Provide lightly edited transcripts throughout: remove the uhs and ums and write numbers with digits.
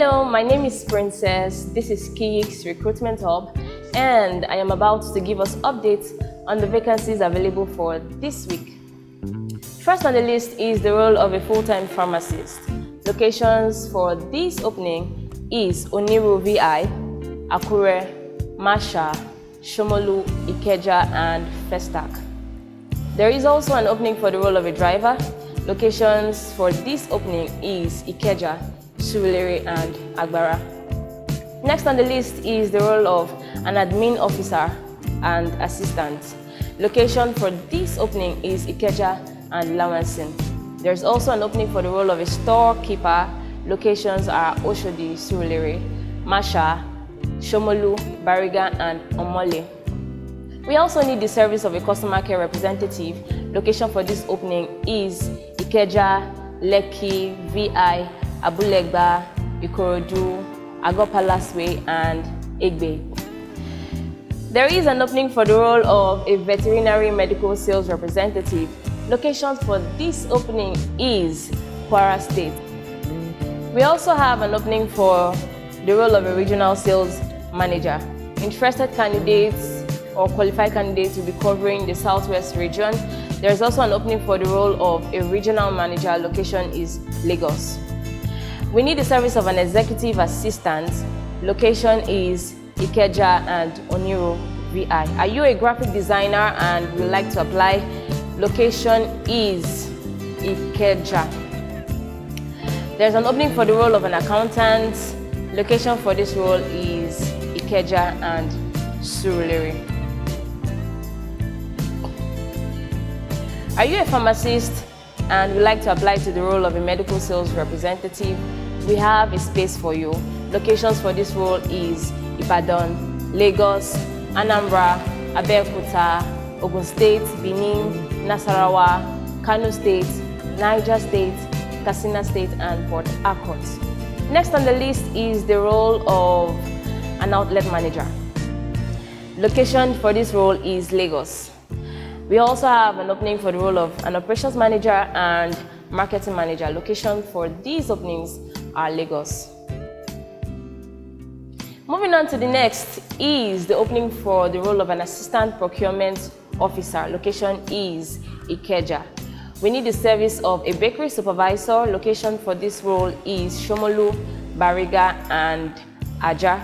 Hello, my name is Princess. This is Key's Recruitment Hub, and I am about to give us updates on the vacancies available for this week. First on the list is the role of a full-time pharmacist. Locations for this opening is Oniru VI, Akure, Masha, Shomolu, Ikeja, and Festac. There is also an opening for the role of a driver. Locations for this opening is Ikeja, Surulere, and Agbara. Next on the list is the role of an admin officer and assistant. Location for this opening is Ikeja and Lawansin. There's also an opening for the role of a storekeeper. Locations are Oshodi, Surulere, Masha, Shomolu, Bariga, and Omole. We also need the service of a customer care representative. Location for this opening is Ikeja, Lekki, VI, Abulegba, Ikorodu, Agopalaswe, and Egbe. There is an opening for the role of a veterinary medical sales representative. Location for this opening is Kwara State. We also have an opening for the role of a regional sales manager. Interested candidates or qualified candidates will be covering the Southwest region. There is also an opening for the role of a regional manager. Location is Lagos. We need the service of an executive assistant. Location is Ikeja and Oniru VI. Are you a graphic designer and would like to apply? Location is Ikeja. There's an opening for the role of an accountant. Location for this role is Ikeja and Surulere. Are you a pharmacist and would like to apply to the role of a medical sales representative? We have a space for you. Locations for this role is Ibadan, Lagos, Anambra, Abeokuta, Ogun State, Benin, Nasarawa, Kano State, Niger State, Katsina State, and Port Harcourt. Next on the list is the role of an outlet manager. Location for this role is Lagos. We also have an opening for the role of an operations manager and marketing manager. Location for these openings are Lagos. Moving on to the next is the opening for the role of an assistant procurement officer. Location is Ikeja. We need the service of a bakery supervisor. Location for this role is Shomolu, Bariga, and Aja.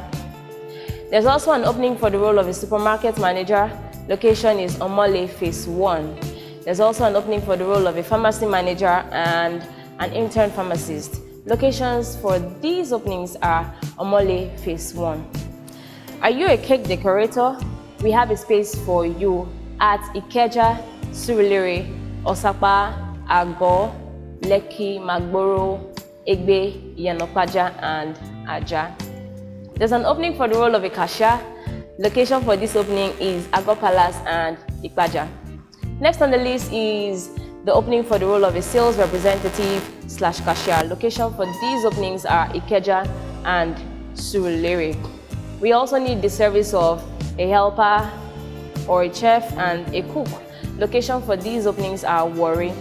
There's also an opening for the role of a supermarket manager. Location is Omole Phase 1. There's also an opening for the role of a pharmacy manager and an intern pharmacist. Locations for these openings are Omole Phase 1. Are you a cake decorator? We have a space for you at Ikeja, Surulere, Osapa, Ago, Lekki, Magboro, Egbe, Yanopaja, and Aja. There's an opening for the role of a cashier. Location for this opening is Ago Palace and Ikpaja. Next on the list is the opening for the role of a sales representative/cashier. Location for these openings are Ikeja and Surulere. We also need the service of a helper or a chef and a cook. Location for these openings are Warri.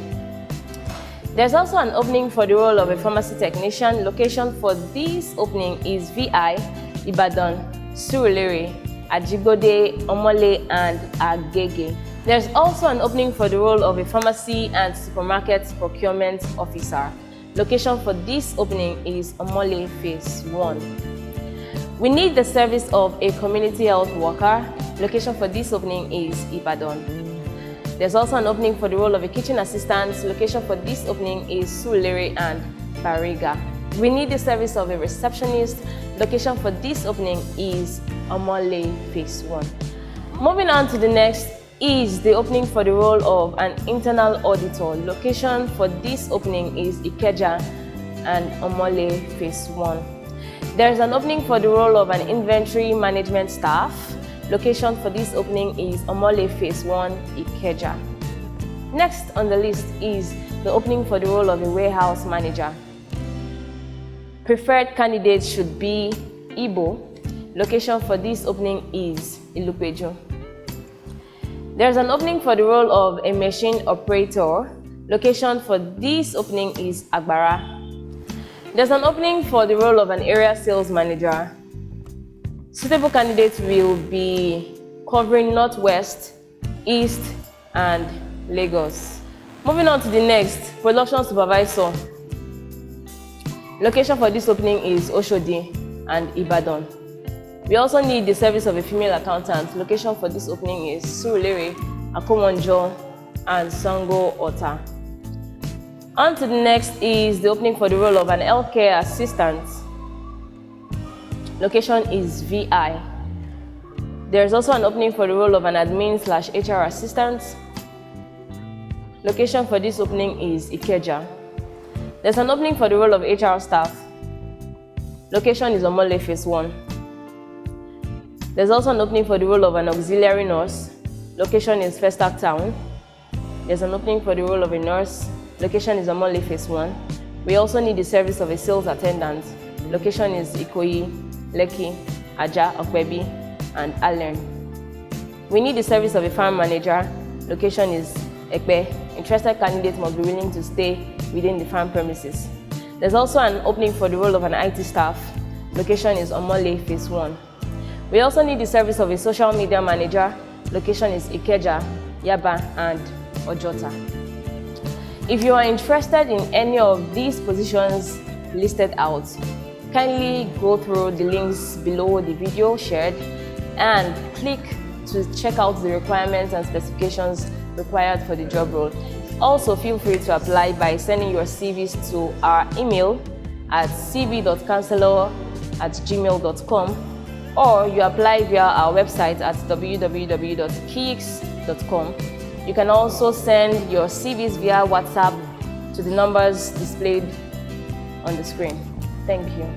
There's also an opening for the role of a pharmacy technician. Location for this opening is VI, Ibadan, Surulere, Ajigode, Omole, and Agege. There's also an opening for the role of a pharmacy and supermarket procurement officer. Location for this opening is Omole Phase 1. We need the service of a community health worker. Location for this opening is Ibadan. There's also an opening for the role of a kitchen assistant. Location for this opening is Surulere and Bariga. We need the service of a receptionist. Location for this opening is Omole Phase 1. Moving on to the next is the opening for the role of an internal auditor. Location for this opening is Ikeja and Omole Phase 1. There is an opening for the role of an inventory management staff. Location for this opening is Omole Phase 1, Ikeja. Next on the list is the opening for the role of a warehouse manager. Preferred candidates should be Igbo. Location for this opening is Ilupeju. There's an opening for the role of a machine operator. Location for this opening is Agbara. There's an opening for the role of an area sales manager. Suitable candidates will be covering Northwest, East, and Lagos. Moving on to the next, production supervisor. Location for this opening is Oshodi and Ibadan. We also need the service of a female accountant. Location for this opening is Surulere, Akomonjo, and Sango Ota. On to the next is the opening for the role of an healthcare assistant. Location is VI. There's also an opening for the role of an admin/HR assistant. Location for this opening is Ikeja. There's an opening for the role of HR staff. Location is Omole Phase 1. There's also an opening for the role of an auxiliary nurse. Location is Festac Town. There's an opening for the role of a nurse. Location is Omole Phase 1. We also need the service of a sales attendant. Location is Ikoyi, Lekki, Aja, Okwebi, and Allen. We need the service of a farm manager. Location is Ekpe. Interested candidates must be willing to stay within the farm premises. There's also an opening for the role of an IT staff. Location is Omole Phase 1. We also need the service of a social media manager. Location is Ikeja, Yaba, and Ojota. If you are interested in any of these positions listed out, kindly go through the links below the video shared and click to check out the requirements and specifications required for the job role. Also, feel free to apply by sending your CVs to our email at cv.counselor@gmail.com, or you apply via our website at www.kix.com. You can also send your CVs via WhatsApp to the numbers displayed on the screen. Thank you.